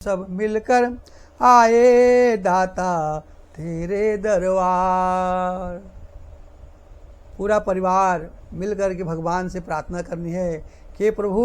सब मिलकर आए दाता तेरे दरबार। पूरा परिवार मिलकर के भगवान से प्रार्थना करनी है कि प्रभु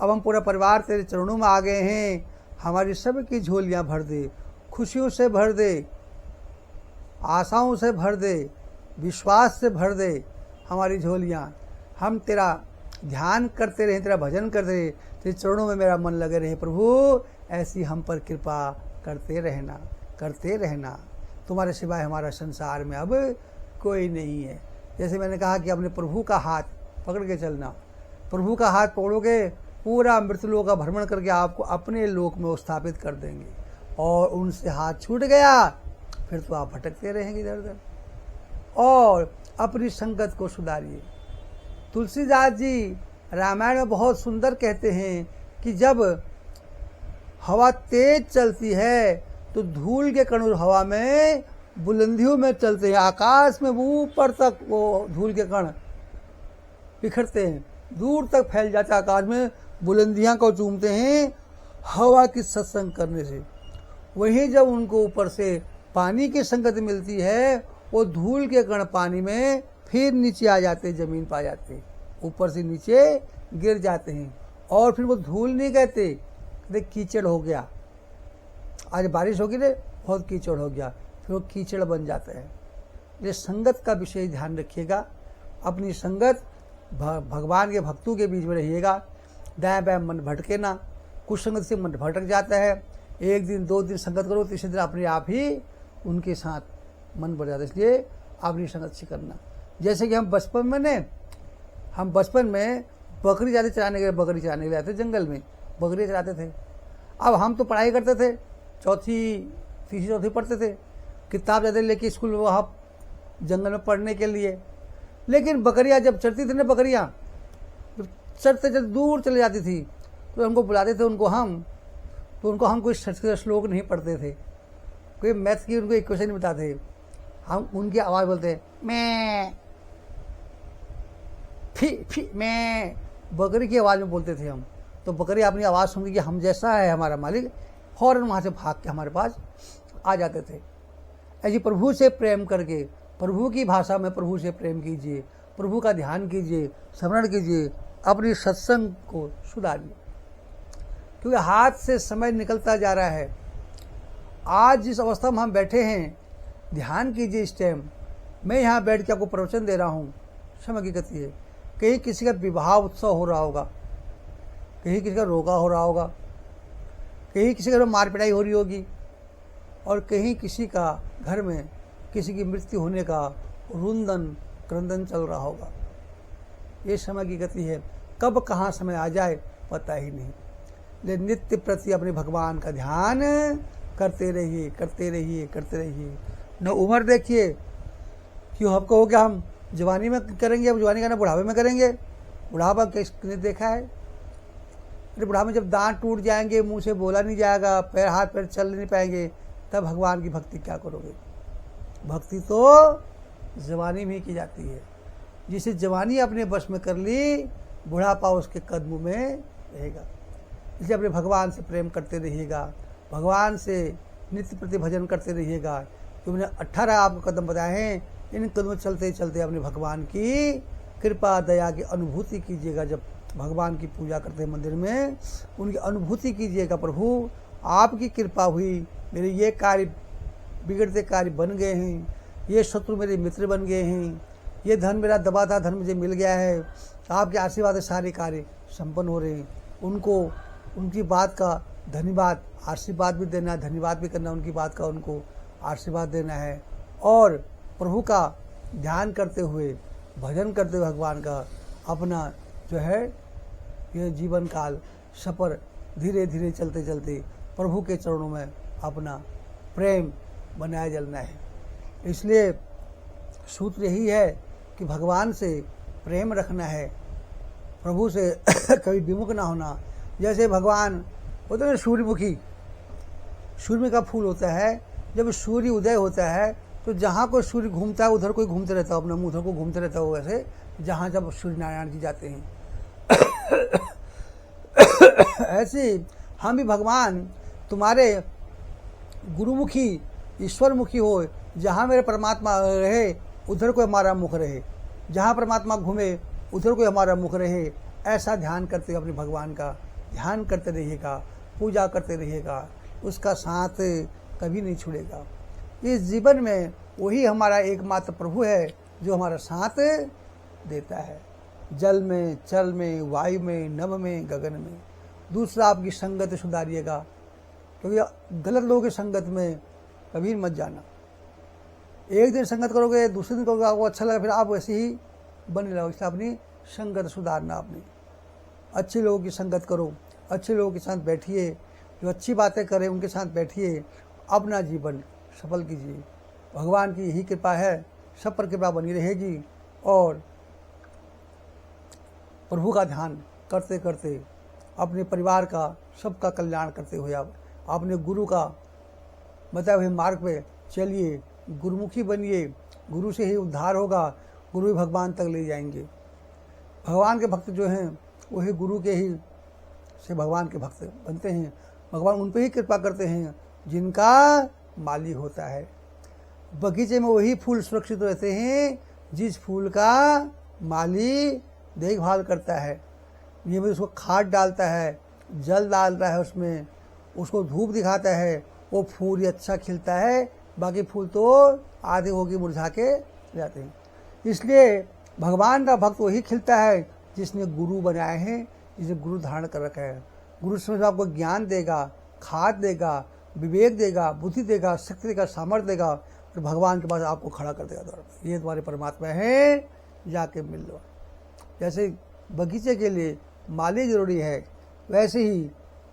अब हम पूरा परिवार तेरे चरणों में आ गए हैं, हमारी सब की झोलियां भर दे, खुशियों से भर दे, आशाओं से भर दे, विश्वास से भर दे हमारी झोलियां। हम तेरा ध्यान करते रहे, तेरा भजन करते रहे, तेरे चरणों में मेरा मन लगे रहे। प्रभु ऐसी हम पर कृपा करते रहना। तुम्हारे सिवाय हमारा संसार में अब कोई नहीं है। जैसे मैंने कहा कि अपने प्रभु का हाथ पकड़ के चलना, प्रभु का हाथ पकड़ोगे पूरा मृतलोक का भ्रमण करके आपको अपने लोक में स्थापित कर देंगे। और उनसे हाथ छूट गया फिर तो आप भटकते रहेंगे इधर उधर। और अपनी संगत को सुधारिए। तुलसीदास जी रामायण में बहुत सुंदर कहते हैं कि जब हवा तेज चलती है तो धूल के कण हवा में बुलंदियों में चलते हैं, आकाश में ऊपर तक वो धूल के कण बिखरते हैं, दूर तक फैल जाता है आकाश में, बुलंदियां को चूमते हैं हवा की सत्संग करने से। वहीं जब उनको ऊपर से पानी की संगत मिलती है, वो धूल के कण पानी में फिर नीचे आ जाते हैं, जमीन पा जाते हैं, ऊपर से नीचे गिर जाते हैं। और फिर वो धूल नहीं कहते, कीचड़ हो गया, आज बारिश होगी रे बहुत कीचड़ हो गया, फिर वो कीचड़ बन जाता है। ये संगत का विशेष ध्यान रखिएगा। अपनी संगत भगवान के भक्तों के बीच में रहिएगा। दाएं बाएं मन भटके ना, कुछ संगत से मन भटक जाता है, एक दिन दो दिन संगत करो, तीसरे दिन अपने आप ही उनके साथ मन बढ़ जाता है। इसलिए अपनी संगत से करना। जैसे कि हम बचपन में बकरी जाते चराने के लिए, बकरी चराने के लिए आते जंगल में, बकरी चराते थे। अब हम तो पढ़ाई करते थे, तीसरी चौथी पढ़ते थे, किताब जाते लेके स्कूल वहाँ जंगल में पढ़ने के लिए। लेकिन बकरियाँ जब चरती थी ना, बकरियाँ जब चरते दूर चले जाती थी तो हमको बुलाते थे, उनको हम कोई श्लोक नहीं पढ़ते थे, कोई मैथ की उनको इक्वेशन नहीं बताते, हम उनकी आवाज़ बोलते मैं फी मैं, बकरी की आवाज़ में बोलते थे हम। तो बकरी अपनी आवाज़ सुन के हम जैसा है हमारा मालिक, फौरन वहाँ से भाग के हमारे पास आ जाते थे। ऐसे प्रभु से प्रेम करके, प्रभु की भाषा में प्रभु से प्रेम कीजिए, प्रभु का ध्यान कीजिए, स्मरण कीजिए, अपनी सत्संग को सुधारिए। क्योंकि हाथ से समय निकलता जा रहा है। आज जिस अवस्था में हम बैठे हैं, ध्यान कीजिए इस टाइम। मैं यहाँ बैठ के आपको प्रवचन दे रहा हूँ, समय की गति है। कहीं किसी का विवाह उत्सव हो रहा होगा, कहीं किसी का रोगा हो रहा होगा, कहीं किसी का मार पिटाई हो रही होगी, और कहीं किसी का घर में किसी की मृत्यु होने का रुंदन क्रंदन चल रहा होगा। ये समय की गति है, कब कहाँ समय आ जाए पता ही नहीं। लेकिन नित्य प्रति अपने भगवान का ध्यान करते रहिए। न उम्र देखिए कि आपको हो गया हम जवानी में करेंगे, अब जवानी का ना बुढ़ापे में करेंगे। बुढ़ापा किसने देखा है? अरे बुढ़ापे में जब दांत टूट जाएंगे, मुंह से बोला नहीं जाएगा, पैर हाथ पैर चल नहीं पाएंगे, तब भगवान की भक्ति क्या करोगे? भक्ति तो जवानी में ही की जाती है। जिसे जवानी अपने बस में कर ली, बुढ़ापा उसके कदमों में रहेगा। इसलिए अपने भगवान से प्रेम करते रहिएगा, भगवान से नित्य प्रति भजन करते रहिएगा। तो मैंने 18 आपको कदम बताए हैं, इन कदमों चलते चलते अपने भगवान की कृपा दया की अनुभूति कीजिएगा। जब भगवान की पूजा करते हैं मंदिर में, उनकी अनुभूति कीजिएगा। प्रभु आपकी कृपा हुई, मेरे ये कार्य बिगड़ते कार्य बन गए हैं, ये शत्रु मेरे मित्र बन गए हैं, ये धन मेरा दबा था धन मुझे मिल गया है, आपके आशीर्वाद से सारे कार्य संपन्न हो रहे हैं। उनको उनकी बात का धन्यवाद, आशीर्वाद भी देना है, धन्यवाद भी करना, उनकी बात का उनको आशीर्वाद देना है। और प्रभु का ध्यान करते हुए, भजन करते हुए भगवान का अपना जो है ये जीवन काल सफर धीरे धीरे चलते चलते प्रभु के चरणों में अपना प्रेम बनाए जलना है। इसलिए सूत्र यही है कि भगवान से प्रेम रखना है, प्रभु से कभी विमुख ना होना। जैसे भगवान होते हैं सूर्यमुखी, सूर्य का फूल होता है, जब सूर्य उदय होता है तो जहाँ कोई सूर्य घूमता है उधर कोई घूमते रहता है, अपना मुँह उधर को घूमते रहता है। वैसे जहाँ जब सूर्य नारायण जी जाते हैं ऐसे हम भी भगवान तुम्हारे गुरुमुखी ईश्वरमुखी हो, जहाँ मेरे परमात्मा रहे उधर को हमारा मुख रहे, जहाँ परमात्मा घूमे उधर को हमारा मुख रहे, ऐसा ध्यान करते अपने भगवान का ध्यान करते रहिएगा, पूजा करते रहिएगा, उसका साथ कभी नहीं छूटेगा। इस जीवन में वही हमारा एकमात्र प्रभु है जो हमारा साथ देता है, जल में, चल में, वायु में, नभ में, गगन में। दूसरा, आपकी संगत सुधारिएगा, क्योंकि गलत लोगों की संगत में कभी मत जाना। एक दिन संगत करोगे, दूसरे दिन करोगे, आपको अच्छा लगा, फिर आप वैसे ही बने रहो। इसलिए अपनी संगत सुधारना, अपनी अच्छे लोगों की संगत करो, अच्छे लोगों के साथ बैठिए, जो अच्छी बातें करें उनके साथ बैठिए, अपना जीवन सफल कीजिए। भगवान की यही कृपा है, सब पर कृपा बनी रहेगी। और प्रभु का ध्यान करते करते अपने परिवार का, सबका कल्याण करते हुए आप अपने गुरु का बताए हुए मार्ग पे चलिए, गुरुमुखी बनिए। गुरु से ही उद्धार होगा, गुरु ही भगवान तक ले जाएंगे। भगवान के भक्त जो हैं वही गुरु के ही से भगवान के भक्त बनते हैं। भगवान उन पर ही कृपा करते हैं जिनका माली होता है। बगीचे में वही फूल सुरक्षित रहते हैं जिस फूल का माली देखभाल करता है, नियमित उसको खाद डालता है, जल डालता है, उसमें उसको धूप दिखाता है, वो फूल ही अच्छा खिलता है। बाकी फूल तो आधे होगी मुरझा के जाते हैं। इसलिए भगवान का भक्त वही खिलता है जिसने गुरु बनाए हैं, जिसने गुरु धारण कर रखा है। गुरु समझ आपको ज्ञान देगा, खाद देगा, विवेक देगा, बुद्धि देगा, शक्ति देगा, सामर्थ्य देगा, और भगवान के पास आपको खड़ा कर देगा द्वार पर। ये तुम्हारे परमात्मा है, जाके मिल लो। जैसे बगीचे के लिए माली जरूरी है, वैसे ही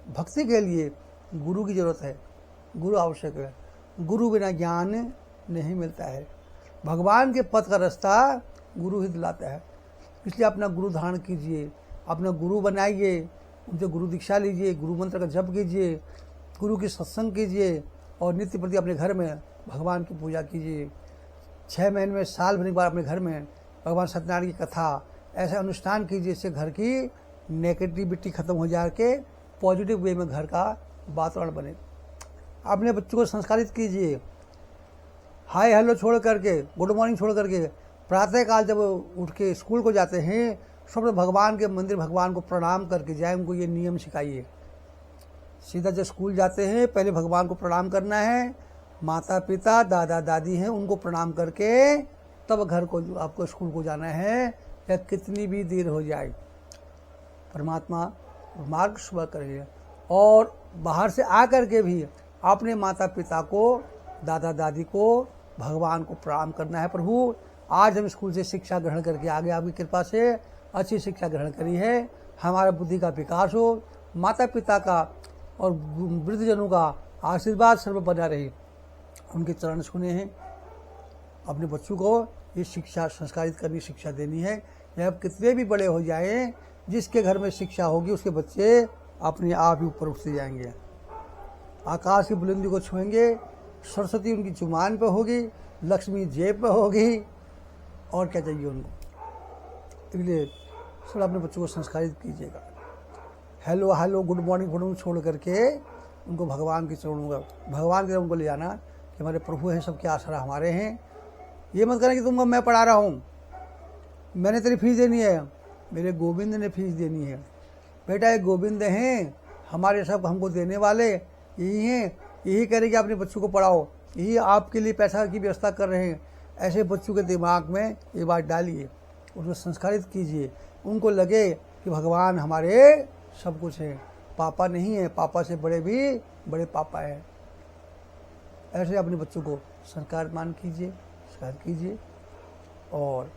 भक्ति के लिए गुरु की जरूरत है, गुरु आवश्यक है। गुरु बिना ज्ञान नहीं मिलता है। भगवान के पथ का रास्ता गुरु ही दिलाता है। इसलिए अपना गुरु धारण कीजिए, अपना गुरु बनाइए, उनसे गुरु दीक्षा लीजिए, गुरु मंत्र का जप कीजिए, गुरु की सत्संग कीजिए, और नित्य प्रति अपने घर में भगवान की पूजा कीजिए। 6 महीने में, साल भर एक बार अपने घर में भगवान सत्यनारायण की कथा ऐसे अनुष्ठान कीजिए, इससे घर की नेगेटिविटी खत्म हो जाके पॉजिटिव वे में घर का वातावरण बने। अपने बच्चों को संस्कारित कीजिए, हाय हेलो छोड़ करके, गुड मॉर्निंग छोड़ करके, प्रातःकाल जब उठ के स्कूल को जाते हैं सब भगवान के मंदिर भगवान को प्रणाम करके जाए। उनको ये नियम सिखाइए। सीधा जब स्कूल जाते हैं पहले भगवान को प्रणाम करना है, माता पिता दादा दादी हैं उनको प्रणाम करके तब घर को आपको स्कूल को जाना है, या कितनी भी देर हो जाए। परमात्मा मार्ग सुबह करिए, और बाहर से आकर के भी अपने माता पिता को, दादा दादी को, भगवान को प्रणाम करना है। प्रभु आज हम स्कूल से शिक्षा ग्रहण करके आगे आपकी कृपा से अच्छी शिक्षा ग्रहण करी है, हमारा बुद्धि का विकास हो, माता पिता का और वृद्धजनों का आशीर्वाद सर्व बना रहे, उनके चरण छूने हैं। अपने बच्चों को ये शिक्षा संस्कारित करनी, शिक्षा देनी है। यह कितने भी बड़े हो जाएं, जिसके घर में शिक्षा होगी उसके बच्चे अपने आप ही ऊपर उठते जाएंगे, आकाश की बुलंदी को छुएंगे, सरस्वती उनकी जुबान पे होगी, लक्ष्मी जेब पे होगी, और क्या चाहिए उनको। इसलिए सब अपने बच्चों को संस्कारित कीजिएगा। हेलो हेलो गुड मॉर्निंग छोड़ करके उनको भगवान के चरणों का, भगवान के उनको ले जाना कि हमारे प्रभु हैं, सबके आसरा हमारे हैं। ये मत करना कि तुमको मैं पढ़ा रहा हूँ, मैंने तेरी फीस देनी है, मेरे गोविंद ने फीस देनी है। बेटा ये गोविंद हैं, हमारे सब हमको देने वाले यही हैं, यही करें कि अपने बच्चों को पढ़ाओ, यही आपके लिए पैसा की व्यवस्था कर रहे हैं। ऐसे बच्चों के दिमाग में ये बात डालिए, उसको संस्कारित कीजिए, उनको लगे कि भगवान हमारे सब कुछ है, पापा नहीं है, पापा से बड़े भी बड़े पापा हैं। ऐसे अपने बच्चों को संस्कार मान कीजिए, संस्कार कीजिए, और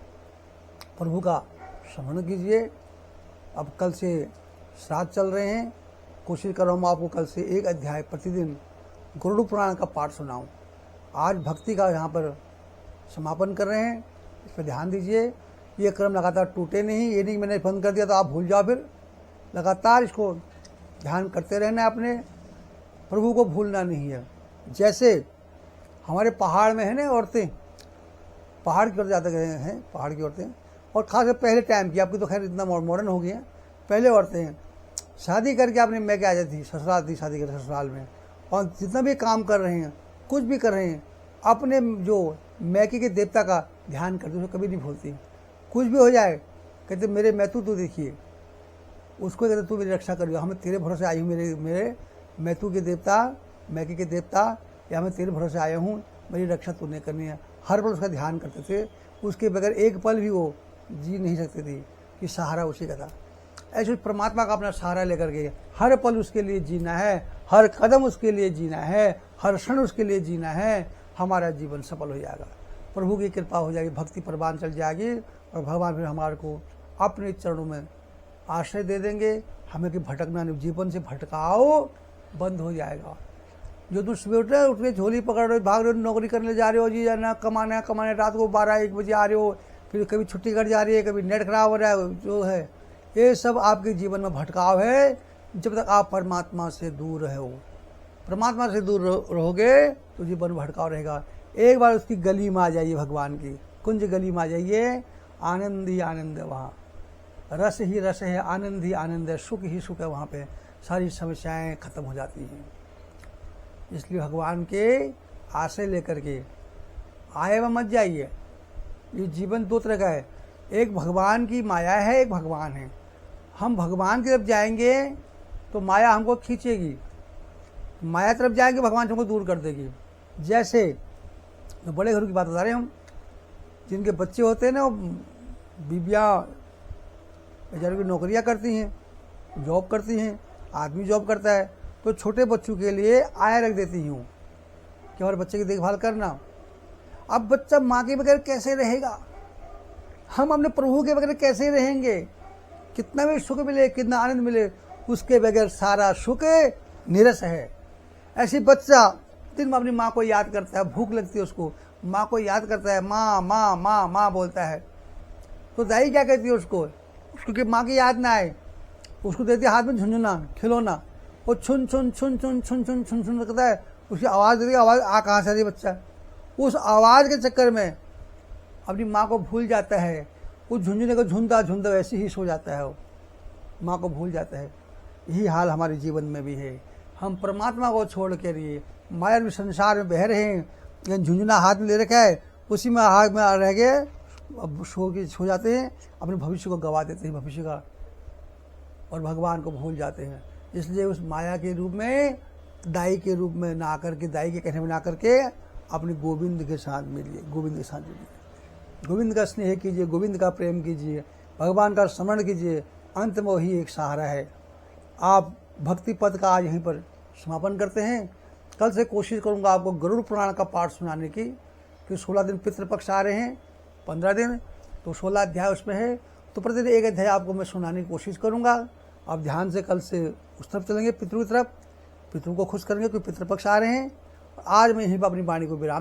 प्रभु का स्मरण कीजिए। अब कल से श्राद्ध चल रहे हैं, कोशिश कर रहा हूँ आपको कल से 1 अध्याय प्रतिदिन गरुड़ पुराण का पाठ सुनाऊँ। आज भक्ति का यहाँ पर समापन कर रहे हैं, इस पर ध्यान दीजिए। ये क्रम लगातार टूटे नहीं, ये नहीं मैंने बंद कर दिया तो आप भूल जाओ, फिर लगातार इसको ध्यान करते रहना है, अपने प्रभु को भूलना नहीं है। जैसे हमारे पहाड़ में है ना औरतें, पहाड़ की ओर ज़्यादा गए हैं, पहाड़ की औरतें, और खासकर पहले टाइम की, आपकी तो खैर इतना मॉडर्न हो गई हैं, पहले औरतें शादी करके आपने मैं क्या आ जाती, ससुराल थी, शादी करके ससुराल में और जितना भी काम कर रहे हैं, कुछ भी कर रहे हैं, अपने जो मैके के देवता का ध्यान करते, उसको कभी नहीं भूलती। कुछ भी हो जाए कहते मेरे मैतू तो देखिए, उसको कहते तू मेरी रक्षा करियो, हमें तेरे भरोसे आई हूँ, मेरे मैतू के देवता, मैके के देवता, या मैं तेरे भरोसे आया हूँ, मेरी रक्षा तूने करनी है। हर पल उसका ध्यान करते थे, उसके बगैर एक पल भी वो जी नहीं सकते थे, कि सहारा उसी का था। ऐसे परमात्मा का अपना सहारा लेकर के हर पल उसके लिए जीना है, हर कदम उसके लिए जीना है, हर क्षण उसके लिए जीना है, हमारा जीवन सफल हो जाएगा। प्रभु की कृपा हो जाएगी, भक्ति प्रवान चल जाएगी, और भगवान फिर हमारे को अपने चरणों में आश्रय दे देंगे। हमें कि भटकना नहीं, जीवन से भटकाओ बंद हो जाएगा। जो तुम सुबह उठ के झोली पकड़ रहे हो, भाग रहे हो, नौकरी करने जा रहे हो जी, ना कमाने रात को 12-1 बजे आ रहे हो, फिर कभी छुट्टी कर जा रही है, कभी नेट खराब हो रहा है, जो है ये सब आपके जीवन में भटकाव है। जब तक आप परमात्मा से दूर रहो, परमात्मा से दूर रहोगे तो जीवन भटकाव रहेगा। एक बार उसकी गली में आ जाइए, भगवान की कुंज गली में आ जाइए, आनंद ही आनंद है वहाँ, रस ही रस है, आनंद ही आनंद है, सुख ही सुख है। वहाँ पे सारी समस्याएं खत्म हो जाती हैं। इसलिए भगवान के आश्रय लेकर के आए व मत जाइए। ये जीवन दो तरह का है, एक भगवान की माया है, एक भगवान है। हम भगवान की तरफ जाएंगे तो माया हमको खींचेगी, माया तरफ जाएंगे भगवान हमको दूर कर देगी। जैसे तो बड़े घरों की बात बता रहे हैं हम, जिनके बच्चे होते हैं ना, वो बीबियाँ बेचारों की नौकरियाँ करती हैं, जॉब करती हैं, आदमी जॉब करता है, तो छोटे बच्चों के लिए आया रख देती हूँ कि हमारे बच्चे की देखभाल करना। अब बच्चा माँ के बगैर कैसे रहेगा, हम अपने प्रभु के बगैर कैसे रहेंगे। कितना भी सुख मिले, कितना आनंद मिले, उसके बगैर सारा सुख निरस है। ऐसी बच्चा दिन में अपनी माँ को याद करता है, भूख लगती है उसको, माँ को याद करता है, माँ माँ माँ माँ बोलता है, तो दाई क्या कहती है उसको कि माँ की याद ना आए, उसको देती है हाथ में झुंझुना, खिलौना, वो छुन छुन छुन छुन छुन छुन छुन छुन करता है, उसकी आवाज़ देती है, आवाज़ आ कहाँ से आ रही बच्चा, उस आवाज़ के चक्कर में अपनी माँ को भूल जाता है, उस झुंझुने को झुंदा झुंदा वैसे ही सो जाता है, वो माँ को भूल जाता है। यही हाल हमारे जीवन में भी है। हम परमात्मा को छोड़ के लिए माया में संसार में बह रहे हैं, लेकिन झुंझुना हाथ में ले रखा है, उसी में हाथ में रह गए, अब सो जाते हैं, अपने भविष्य को गवा देते हैं, भविष्य का, और भगवान को भूल जाते हैं। इसलिए उस माया के रूप में, दाई के रूप में ना आकर के, दाई के कहने में ना करके अपने गोविंद के साथ मिलिए, गोविंद के साथ जुड़िए, गोविंद का स्नेह कीजिए, गोविंद का प्रेम कीजिए, भगवान का स्मरण कीजिए। अंत में वही एक सहारा है। आप भक्ति पद का आज यहीं पर समापन करते हैं। कल से कोशिश करूंगा आपको गरुड़ पुराण का पाठ सुनाने की, कि 16 दिन पितृपक्ष आ रहे हैं, 15 दिन, तो 16 अध्याय उसमें है, तो प्रतिदिन एक अध्याय आपको मैं सुनाने की कोशिश करूंगा। आप ध्यान से कल से उस तरफ चलेंगे, पितृ की तरफ, पितरों को खुश करेंगे, क्योंकि पितृपक्ष आ रहे हैं। आज मैं यहीं पर अपनी वाणी को विराम